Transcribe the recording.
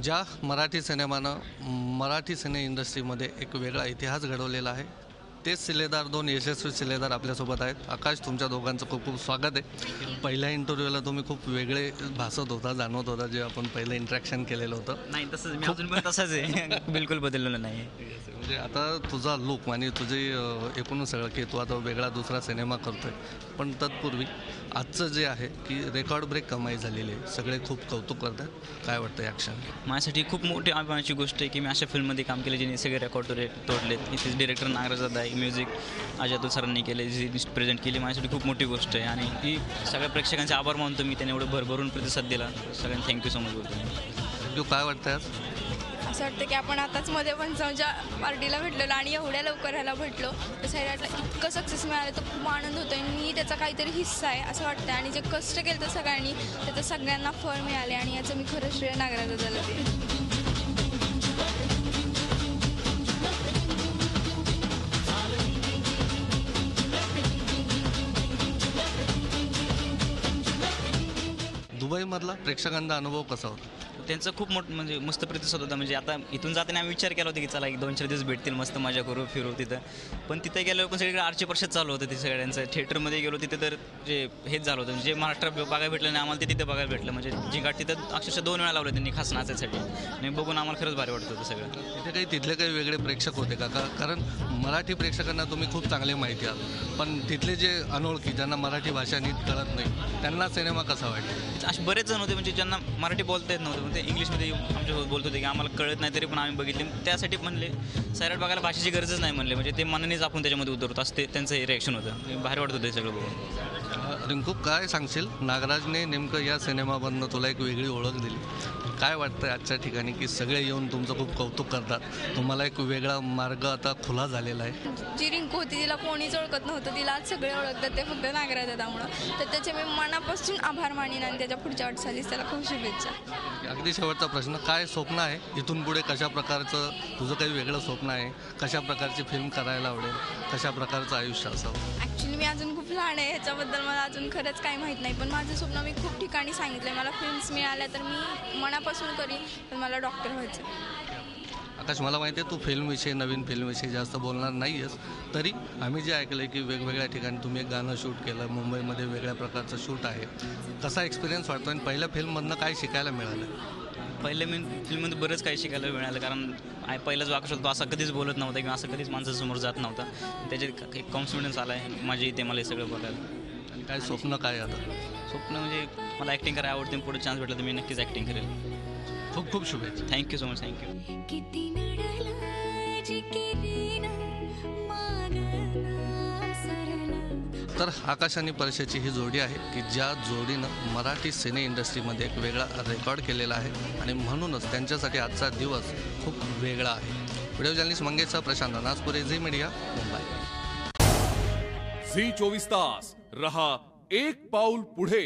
ज्या मराठी सिनेमानं मराठी सिने इंडस्ट्रीमध्ये एक वेगळा इतिहास घडवलेला आहे, तेच शिलेदार, दोन यशस्वी शिलेदार आपल्यासोबत आहेत. आकाश, तुमच्या दोघांचं खूप खूप स्वागत आहे. पहिल्या इंटरव्ह्यूला तुम्ही खूप वेगळे भासत होता, जाणवत होता, जे आपण पहिलं इंटरॅक्शन केलेलं होतं. नाही, तसंच मी अजून पण तसाच आहे. बिलकुल बदललेलं नाही. म्हणजे आता तुझा लुक आणि तुझे एकूण सगळं की तू आता वेगळा दुसरा सिनेमा करतोय, पण तत्पूर्वी आजचं जे आहे की रेकॉर्ड ब्रेक कमाई झालेली आहे. सगळे खूप कौतुक करतात. काय वाटतं या क्षण? माझ्यासाठी खूप मोठी अभिमानाची गोष्ट आहे की मी अशा फिल्ममध्ये काम केलं ज्यांनी सगळे रेकॉर्ड तोडलेत. इथे डिरेक्टर नागराज दादा, म्युझिक अजय सरांनी केले, जी प्रेझेंट केली. माझ्यासाठी खूप मोठी गोष्ट आहे आणि ती सगळ्या प्रेक्षकांचे आभार मानतो मी. त्यांनी एवढं भरभरून प्रतिसाद दिला. सगळ्यांना थँक्यू सो मच बोलतो. थँक्यू. काय वाटतं आज? असं वाटतं की आपण आताच मध्ये पण जाऊच्या पार्टीला भेटलेलो आणि एवढ्या लवकर ह्याला भेटलो तर सैराटला इतकं सक्सेस मिळालं तर खूप आनंद होतो आहे. मी त्याचा काहीतरी हिस्सा आहे असं वाटतं आणि जे कष्ट केलं तर सगळ्यांनी त्याचं सगळ्यांना फळ मिळाले आणि याचं मी खरं श्रेय नागराज दादाला देईन. दुबईमधला प्रेक्षकांचा अनुभव कसा होता? त्यांचं खूप म्हणजे मस्त प्रतिसाद होता. म्हणजे आता इथून जाताना आम्ही विचार केला होता की चला एक 2-4 दिवस भेटतील, मस्त मजा करू, फिरू तिथं. पण तिथे गेल्यावर पण सगळीकडे आरचे प्रशाद चालू होतं. ते सगळ्यांचं थिएटरमध्ये गेलो तिथे तर जे हेच झालं होतं. जे महाराष्ट्रात बघायला भेटलं नाही आम्हाला, ते तिथे बघायला भेटलं. म्हणजे जी गाठ तिथं अक्षरशः 2 वेळा लावलं त्यांनी खास नाचायसाठी आणि बघून आम्हाला खरंच भारी वाटतं होतं सगळं. तिथे काही तिथले काही वेगळे प्रेक्षक होते का? कारण मराठी प्रेक्षकांना तुम्ही खूप चांगले माहिती आहात, पण तिथले जे अनोळखी, ज्यांना मराठी भाषा नीट कळत नाही, त्यांना सिनेमा कसा वाटतो? असे बरेच जण होते म्हणजे ज्यांना मराठी बोलता येत नव्हतं, पण ते इंग्लिशमध्ये आमच्यासोबत बोलत होते की आम्हाला कळत नाही, तरी पण आम्ही बघितले. त्यासाठी म्हणले सैराट बघायला भाषेची गरजच नाही म्हणले. म्हणजे ते मनानेच आपण त्याच्यामध्ये उतरतो असं ते त्यांचं हे रिॲक्शन होतं. भारी वाटत होतं हे सगळं बघून. रिंकू, काय सांगशील? नागराजने नेमकं या सिनेमामधनं तुला एक वेगळी ओळख दिली. काय वाटतं आजच्या ठिकाणी की सगळे येऊन तुमचं खूप कौतुक करतात, तुम्हाला एक वेगळा मार्ग आता खुला झालेला आहे? जी रिंकू होती तिला कोणीच ओळखत नव्हतं, तिला आज सगळे ओळखतात, ते फक्त नागराज दादामुळं. तर त्याचे मी मनापासून आभार मानेन आणि त्याच्या पुढच्या वाटचालीस त्याला खूप शुभेच्छा. अगदी शेवटचा प्रश्न, काय स्वप्न आहे इथून पुढे? कशा प्रकारचं तुझं काही वेगळं स्वप्न आहे? कशा प्रकारची फिल्म करायला आवडेल? कशा प्रकारचं आयुष्य असावं? ॲक्च्युली मी अजून खूप लहान आहे, ह्याच्याबद्दल मला अजून खरंच काही माहीत नाही. पण माझं स्वप्न मी खूप ठिकाणी सांगितलं. मला फिल्म्स मिळाल्या तर मी मनापासून करीन, पण मला डॉक्टर व्हायचं. आकाश, मला माहिती आहे तू फिल्मविषयी, नवीन फिल्मविषयी जास्त बोलणार नाही आहेस, तरी आम्ही जे ऐकलं आहे की वेगवेगळ्या ठिकाणी तुम्ही एक गाणं शूट केलं, मुंबईमध्ये वेगळ्या प्रकारचं शूट आहे. कसा एक्सपिरियन्स वाटतो आणि पहिल्या फिल्ममधनं काय शिकायला मिळालं? पहिल्या फिल्ममध्ये बरंच काही शिकायला मिळालं. कारण पहिलाच आकाश होतो, असा कधीच बोलत नव्हता किंवा असं कधीच माणसासमोर जात नव्हता. त्याच्यात एक कॉन्फिडन्स आला आहे. माझी इथे मला हे सगळं बघायला. आणि काय स्वप्न काय आता? स्वप्न म्हणजे मला ॲक्टिंग करायला आवडते. पुढे चान्स भेटला तर मी नक्कीच ॲक्टिंग करेल. खूप खूप शुभेच्छा. Thank you so much. थँक्यू. तर आकाश आणि परशाची ही जोडी आहे की ज्या जोडीनं मराठी सिने इंडस्ट्रीमध्ये एक वेगळा रेकॉर्ड केलेला आहे आणि म्हणूनच त्यांच्यासाठी आजचा दिवस खूप वेगळा आहे. व्हिडिओ जर्नलिस्ट मंगेशचा Prashant Naspure, Zee media, Mumbai. Zee 24 तास रहा एक पाऊल पुढे.